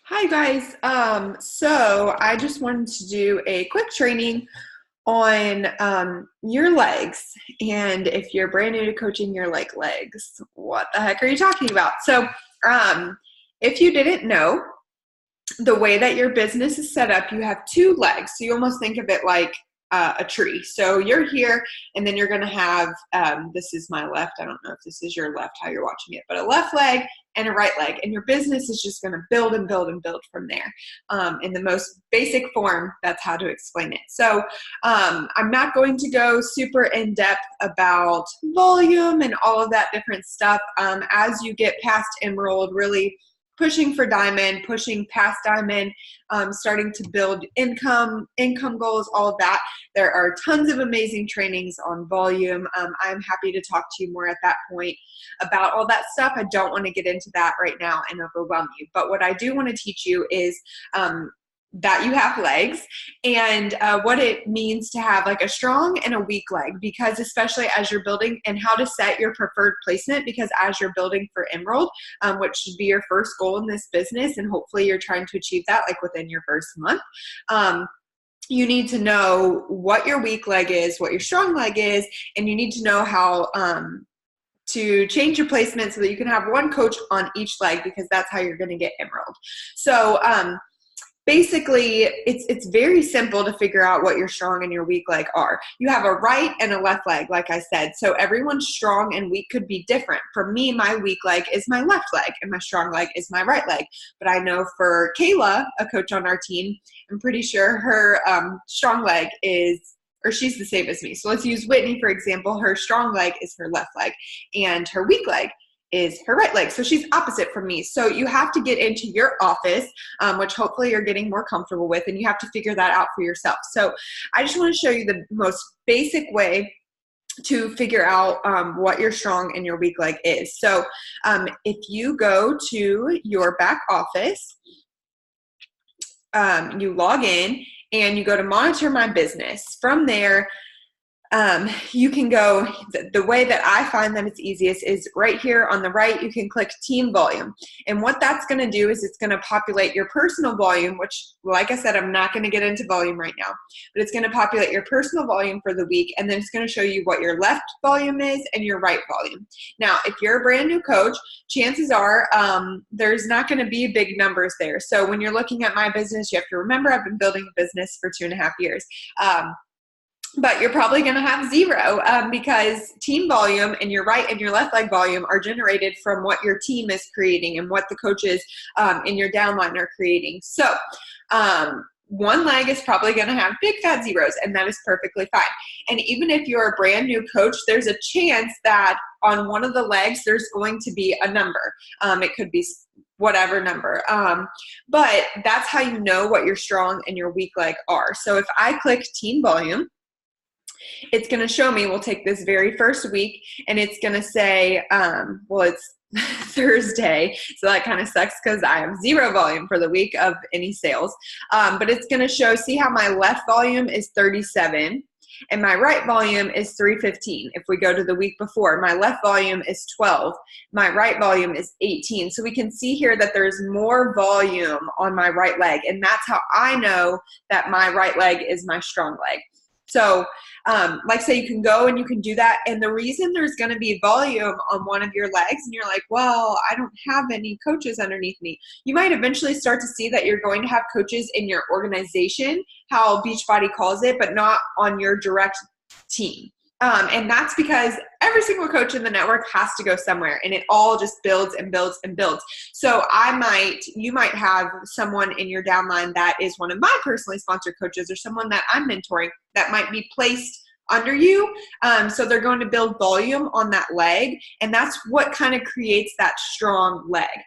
Hi guys. So I just wanted to do a quick training on your legs. And if you're brand new to coaching your legs, what the heck are you talking about? So um, if you didn't know, the way that your business is set up, you have two legs. So you almost think of it like a tree. So you're here, and then you're going to have this is my left. I don't know if this is your left, how you're watching it, but a left leg and a right leg. And your business is just going to build and build and build from there. In the most basic form, that's how to explain it. So I'm not going to go super in depth about volume and all of that different stuff. As you get past Emerald, really pushing for diamond, pushing past diamond, starting to build income goals, all of that. There are tons of amazing trainings on volume. I'm happy to talk to you more at that point about all that stuff. I don't want to get into that right now and overwhelm you. But what I do want to teach you is that you have legs and what it means to have like a strong and a weak leg, because especially as you're building, and how to set your preferred placement, because as you're building for Emerald, which should be your first goal in this business, and hopefully you're trying to achieve that like within your first month, you need to know what your weak leg is, what your strong leg is, and you need to know how to change your placement so that you can have one coach on each leg, because that's how you're going to get Emerald. So basically, it's very simple to figure out what your strong and your weak leg are. You have a right and a left leg, like I said. So everyone's strong and weak could be different. For me, my weak leg is my left leg and my strong leg is my right leg. But I know for Kayla, a coach on our team, I'm pretty sure her strong leg is, or she's the same as me. So let's use Whitney, for example. Her strong leg is her left leg and her weak leg is her right leg. So she's opposite from me. So you have to get into your office, which hopefully you're getting more comfortable with, and you have to figure that out for yourself. So I just want to show you the most basic way to figure out what your strong and your weak leg is. So if you go to your back office, you log in and you go to monitor my business. From there, you can go, the way that I find that it's easiest is right here on the right, you can click team volume. And what that's going to do is it's going to populate your personal volume, which, like I said, I'm not going to get into volume right now, but it's going to populate your personal volume for the week. And then it's going to show you what your left volume is and your right volume. Now, if you're a brand new coach, chances are there's not going to be big numbers there. So when you're looking at my business, you have to remember I've been building a business for 2.5 years. But you're probably going to have zero because team volume and your right and your left leg volume are generated from what your team is creating and what the coaches in your downline are creating. So one leg is probably going to have big fat zeros, and that is perfectly fine. And even if you're a brand new coach, there's a chance that on one of the legs there's going to be a number. It could be whatever number. But that's how you know what your strong and your weak leg are. So if I click team volume, it's going to show me, we'll take this very first week, and it's going to say, well, it's Thursday, so that kind of sucks because I have zero volume for the week of any sales. But it's going to show, see how my left volume is 37 and my right volume is 315. If we go to the week before, my left volume is 12, my right volume is 18. So we can see here that there's more volume on my right leg, and that's how I know that my right leg is my strong leg. So like say you can go and you can do that. And the reason there's going to be volume on one of your legs and you're like, well, I don't have any coaches underneath me. You might eventually start to see that you're going to have coaches in your organization, how Beachbody calls it, but not on your direct team. And that's because every single coach in the network has to go somewhere, and it all just builds and builds and builds. So you might have someone in your downline that is one of my personally sponsored coaches, or someone that I'm mentoring that might be placed under you. So they're going to build volume on that leg, and that's what kind of creates that strong leg.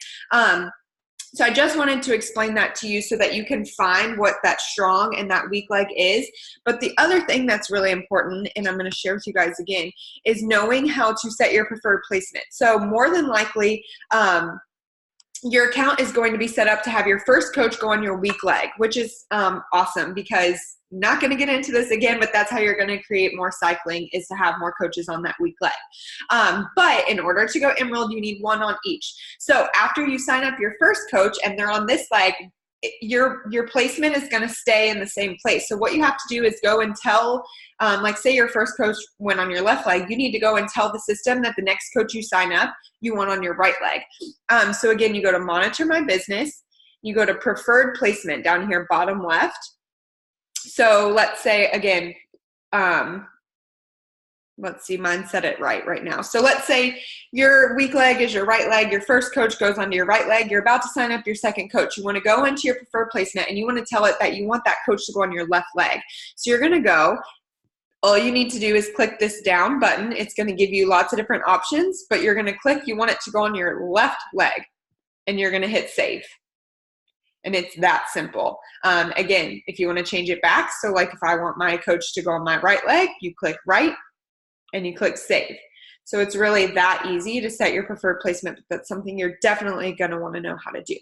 So I just wanted to explain that to you so that you can find what that strong and that weak leg is. But the other thing that's really important, and I'm going to share with you guys again, is knowing how to set your preferred placement. So more than likely, your account is going to be set up to have your first coach go on your weak leg, which is awesome, because not going to get into this again, but that's how you're going to create more cycling, is to have more coaches on that weak leg. But in order to go Emerald, you need one on each. So after you sign up your first coach and they're on this leg, your placement is going to stay in the same place. So what you have to do is go and tell, like say your first coach went on your left leg, you need to go and tell the system that the next coach you sign up, you want on your right leg. So again, you go to Monitor My Business, you go to Preferred Placement down here, bottom left. So let's say again, let's see, mine set it right now. So let's say your weak leg is your right leg. Your first coach goes onto your right leg. You're about to sign up your second coach. You want to go into your preferred placement and you want to tell it that you want that coach to go on your left leg. So you're going to go, all you need to do is click this down button. It's going to give you lots of different options, but you're going to click, you want it to go on your left leg, and you're going to hit save. And it's that simple. Again, if you want to change it back, so like if I want my coach to go on my right leg, you click right and you click save. So it's really that easy to set your preferred placement, but that's something you're definitely going to want to know how to do.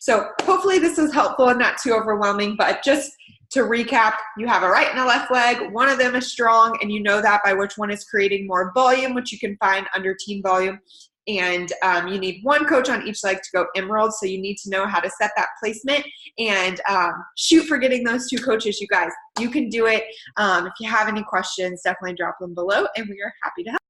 So hopefully this was helpful and not too overwhelming, but just to recap, you have a right and a left leg. One of them is strong, and you know that by which one is creating more volume, which you can find under team volume. And you need one coach on each leg to go Emerald, so you need to know how to set that placement and shoot for getting those two coaches, you guys. You can do it. If you have any questions, definitely drop them below, and we are happy to help.